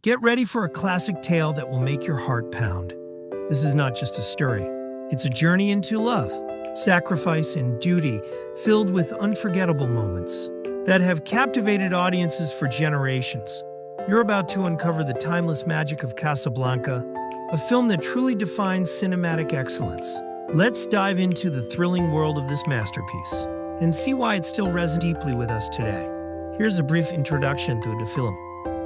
Get ready for a classic tale that will make your heart pound. This is not just a story. It's a journey into love, sacrifice, and duty filled with unforgettable moments that have captivated audiences for generations. You're about to uncover the timeless magic of Casablanca, a film that truly defines cinematic excellence. Let's dive into the thrilling world of this masterpiece and see why it still resonates deeply with us today. Here's a brief introduction to the film.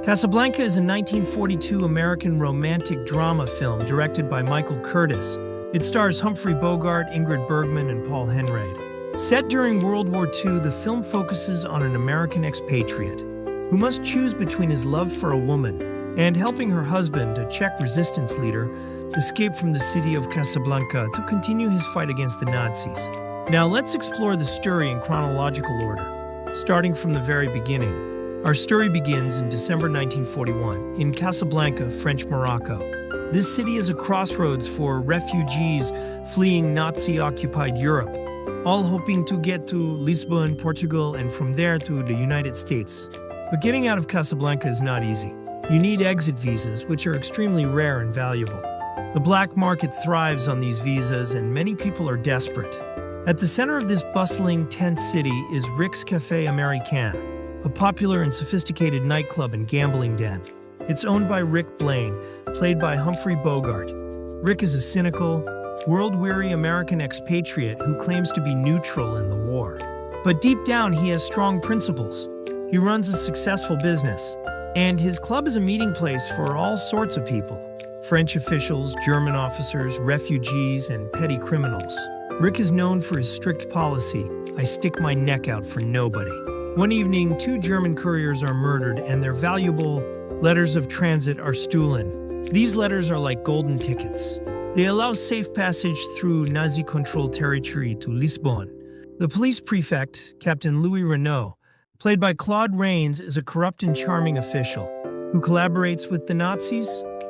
Casablanca is a 1942 American romantic drama film directed by Michael Curtis. It stars Humphrey Bogart, Ingrid Bergman, and Paul Henreid. Set during World War II, the film focuses on an American expatriate who must choose between his love for a woman and helping her husband, a Czech resistance leader, escape from the city of Casablanca to continue his fight against the Nazis. Now let's explore the story in chronological order. Starting from the very beginning, our story begins in December 1941 in Casablanca, French Morocco. This city is a crossroads for refugees fleeing Nazi-occupied Europe, all hoping to get to Lisbon, Portugal, and from there to the United States. But getting out of Casablanca is not easy. You need exit visas, which are extremely rare and valuable. The black market thrives on these visas, and many people are desperate. At the center of this bustling, tense city is Rick's Café Américain, a popular and sophisticated nightclub and gambling den. It's owned by Rick Blaine, played by Humphrey Bogart. Rick is a cynical, world-weary American expatriate who claims to be neutral in the war. But deep down, he has strong principles. He runs a successful business, and his club is a meeting place for all sorts of people: French officials, German officers, refugees, and petty criminals. Rick is known for his strict policy: I stick my neck out for nobody. One evening, 2 German couriers are murdered and their valuable letters of transit are stolen. These letters are like golden tickets. They allow safe passage through Nazi-controlled territory to Lisbon. The police prefect, Captain Louis Renault, played by Claude Rains, is a corrupt and charming official who collaborates with the Nazis.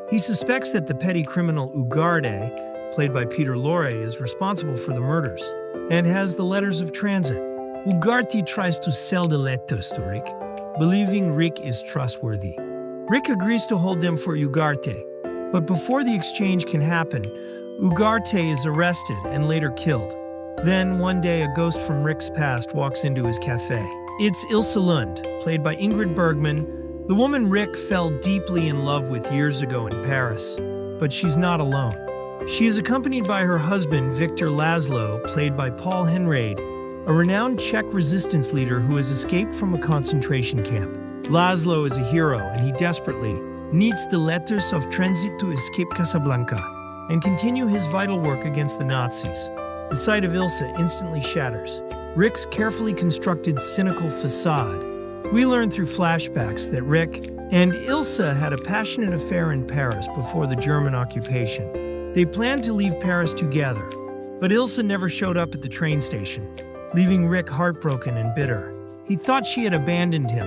He suspects that the petty criminal Ugarte, played by Peter Lorre, is responsible for the murders and has the letters of transit. Ugarte tries to sell the letters to Rick, believing Rick is trustworthy. Rick agrees to hold them for Ugarte, but before the exchange can happen, Ugarte is arrested and later killed. Then, one day, a ghost from Rick's past walks into his cafe. It's Ilse Lund, played by Ingrid Bergman, the woman Rick fell deeply in love with years ago in Paris. But she's not alone. She is accompanied by her husband, Victor Laszlo, played by Paul Henreid, a renowned Czech resistance leader who has escaped from a concentration camp. Laszlo is a hero, and he desperately needs the letters of transit to escape Casablanca and continue his vital work against the Nazis. The sight of Ilse instantly shatters Rick's carefully constructed cynical facade. We learn through flashbacks that Rick and Ilse had a passionate affair in Paris before the German occupation. They planned to leave Paris together, but Ilse never showed up at the train station, leaving Rick heartbroken and bitter. He thought she had abandoned him.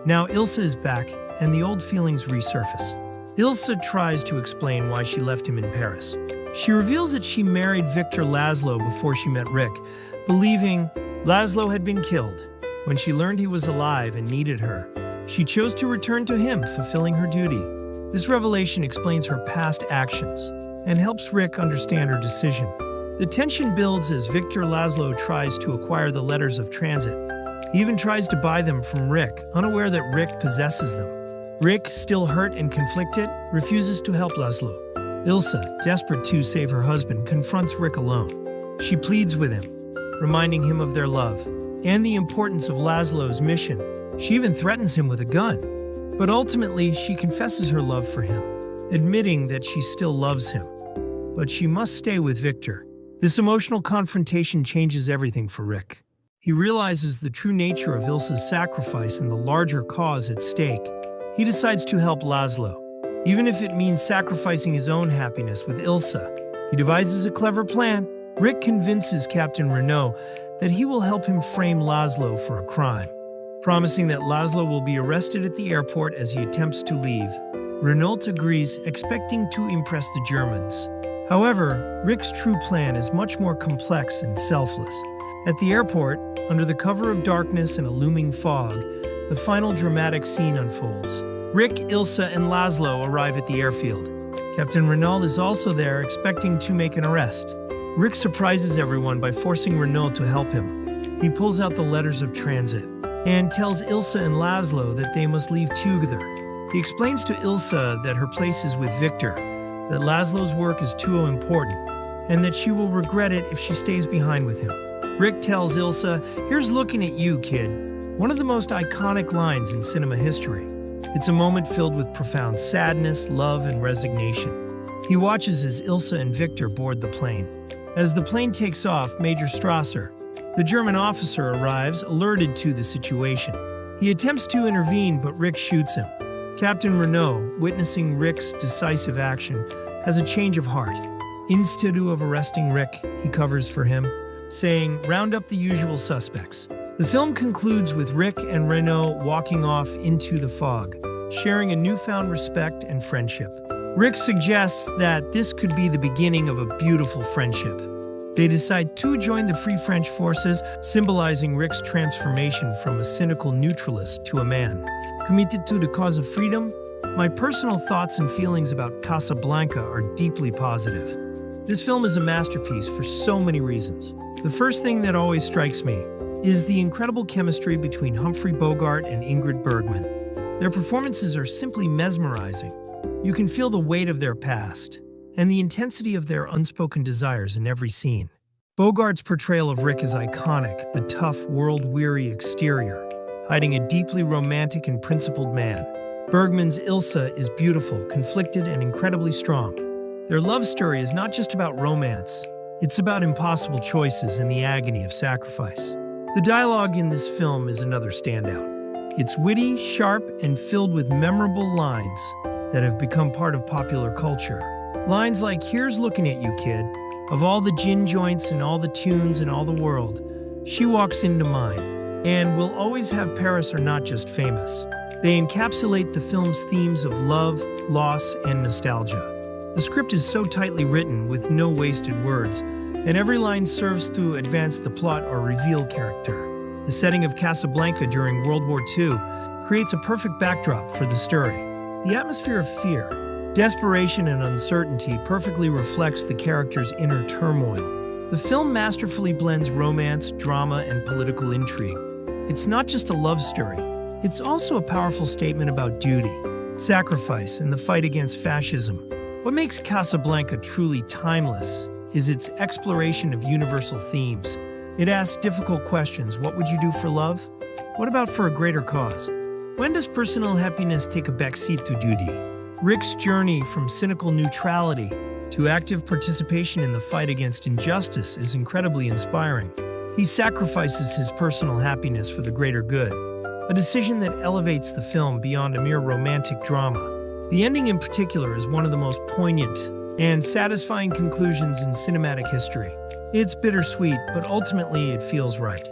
Now Ilse is back, and the old feelings resurface. Ilse tries to explain why she left him in Paris. She reveals that she married Victor Laszlo before she met Rick, believing Laszlo had been killed. When she learned he was alive and needed her, she chose to return to him, fulfilling her duty. This revelation explains her past actions and helps Rick understand her decision. The tension builds as Victor Laszlo tries to acquire the letters of transit. He even tries to buy them from Rick, unaware that Rick possesses them. Rick, still hurt and conflicted, refuses to help Laszlo. Ilse, desperate to save her husband, confronts Rick alone. She pleads with him, reminding him of their love and the importance of Laszlo's mission. She even threatens him with a gun. But ultimately, she confesses her love for him, admitting that she still loves him. But she must stay with Victor. This emotional confrontation changes everything for Rick. He realizes the true nature of Ilse's sacrifice and the larger cause at stake. He decides to help Laszlo, even if it means sacrificing his own happiness with Ilse. He devises a clever plan. Rick convinces Captain Renault that he will help him frame Laszlo for a crime, promising that Laszlo will be arrested at the airport as he attempts to leave. Renault agrees, expecting to impress the Germans. However, Rick's true plan is much more complex and selfless. At the airport, under the cover of darkness and a looming fog, the final dramatic scene unfolds. Rick, Ilsa, and Laszlo arrive at the airfield. Captain Renault is also there, expecting to make an arrest. Rick surprises everyone by forcing Renault to help him. He pulls out the letters of transit and tells Ilsa and Laszlo that they must leave together. He explains to Ilsa that her place is with Victor, that Laszlo's work is too important, and that she will regret it if she stays behind with him. Rick tells Ilsa, "Here's looking at you, kid." One of the most iconic lines in cinema history. It's a moment filled with profound sadness, love, and resignation. He watches as Ilsa and Victor board the plane. As the plane takes off, Major Strasser, the German officer, arrives, alerted to the situation. He attempts to intervene, but Rick shoots him. Captain Renault, witnessing Rick's decisive action, has a change of heart. Instead of arresting Rick, he covers for him, saying, "Round up the usual suspects." The film concludes with Rick and Renault walking off into the fog, sharing a newfound respect and friendship. Rick suggests that this could be the beginning of a beautiful friendship. They decide to join the Free French forces, symbolizing Rick's transformation from a cynical neutralist to a man committed to the cause of freedom. My personal thoughts and feelings about Casablanca are deeply positive. This film is a masterpiece for so many reasons. The first thing that always strikes me is the incredible chemistry between Humphrey Bogart and Ingrid Bergman. Their performances are simply mesmerizing. You can feel the weight of their past and the intensity of their unspoken desires in every scene. Bogart's portrayal of Rick is iconic, the tough, world-weary exterior, hiding a deeply romantic and principled man. Bergman's Ilsa is beautiful, conflicted, and incredibly strong. Their love story is not just about romance. It's about impossible choices and the agony of sacrifice. The dialogue in this film is another standout. It's witty, sharp, and filled with memorable lines that have become part of popular culture. Lines like, "Here's looking at you, kid. Of all the gin joints and all the tunes in all the world, she walks into mine. And we'll always have Paris are not just famous." They encapsulate the film's themes of love, loss, and nostalgia. The script is so tightly written with no wasted words, and every line serves to advance the plot or reveal character. The setting of Casablanca during World War II creates a perfect backdrop for the story. The atmosphere of fear, desperation, and uncertainty perfectly reflects the characters' inner turmoil. The film masterfully blends romance, drama, and political intrigue. It's not just a love story, it's also a powerful statement about duty, sacrifice, and the fight against fascism. What makes Casablanca truly timeless is its exploration of universal themes. It asks difficult questions. What would you do for love? What about for a greater cause? When does personal happiness take a backseat to duty? Rick's journey from cynical neutrality to active participation in the fight against injustice is incredibly inspiring. He sacrifices his personal happiness for the greater good, a decision that elevates the film beyond a mere romantic drama. The ending in particular is one of the most poignant and satisfying conclusions in cinematic history. It's bittersweet, but ultimately it feels right.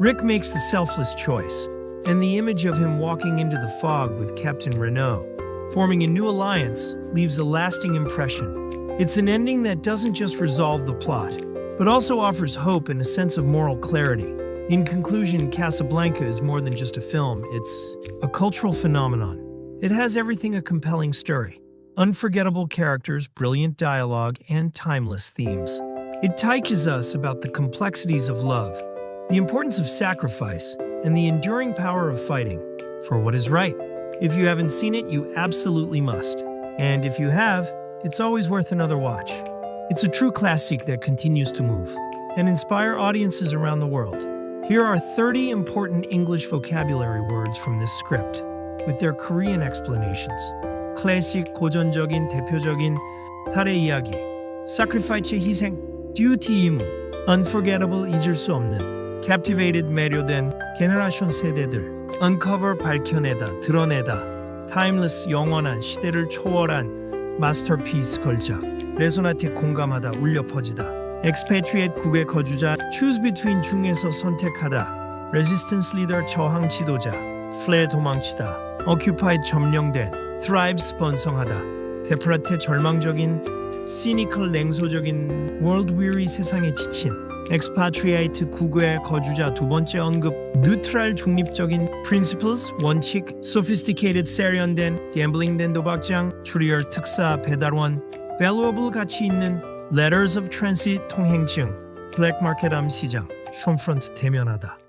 Rick makes the selfless choice, and the image of him walking into the fog with Captain Renault, forming a new alliance, leaves a lasting impression. It's an ending that doesn't just resolve the plot, but also offers hope and a sense of moral clarity. In conclusion, Casablanca is more than just a film, it's a cultural phenomenon. It has everything a compelling story, unforgettable characters, brilliant dialogue, and timeless themes. It teaches us about the complexities of love, the importance of sacrifice, and the enduring power of fighting for what is right. If you haven't seen it, you absolutely must. And if you have, it's always worth another watch. It's a true classic that continues to move and inspire audiences around the world. Here are 30 important English vocabulary words from this script, with their Korean explanations. 클래식, 고전적인, 대표적인, 달의 이야기, sacrifice, 희생, duty, 임무, unforgettable, 잊을 수 없는, captivated, 매료된, generation, 세대들, uncover, 밝혀내다, 드러내다, timeless, 영원한, 시대를 초월한, masterpiece, 걸작, resonate, 공감하다, 울려 퍼지다, expatriate, 국외 거주자, choose between 중에서 선택하다, resistance leader, 저항 지도자, flee, 도망치다, occupied, 점령된, thrives, 번성하다, deprate, 절망적인, cynical, 냉소적인, world weary, 세상에 지친, expatriate 국외 거주자 두 번째 언급, neutral 중립적인 principles 원칙, sophisticated 세련된 gambling-된 도박장, courier 특사 배달원, valuable 가치 있는 letters of transit 통행증, black market 암시장, 홈프런트 대면하다.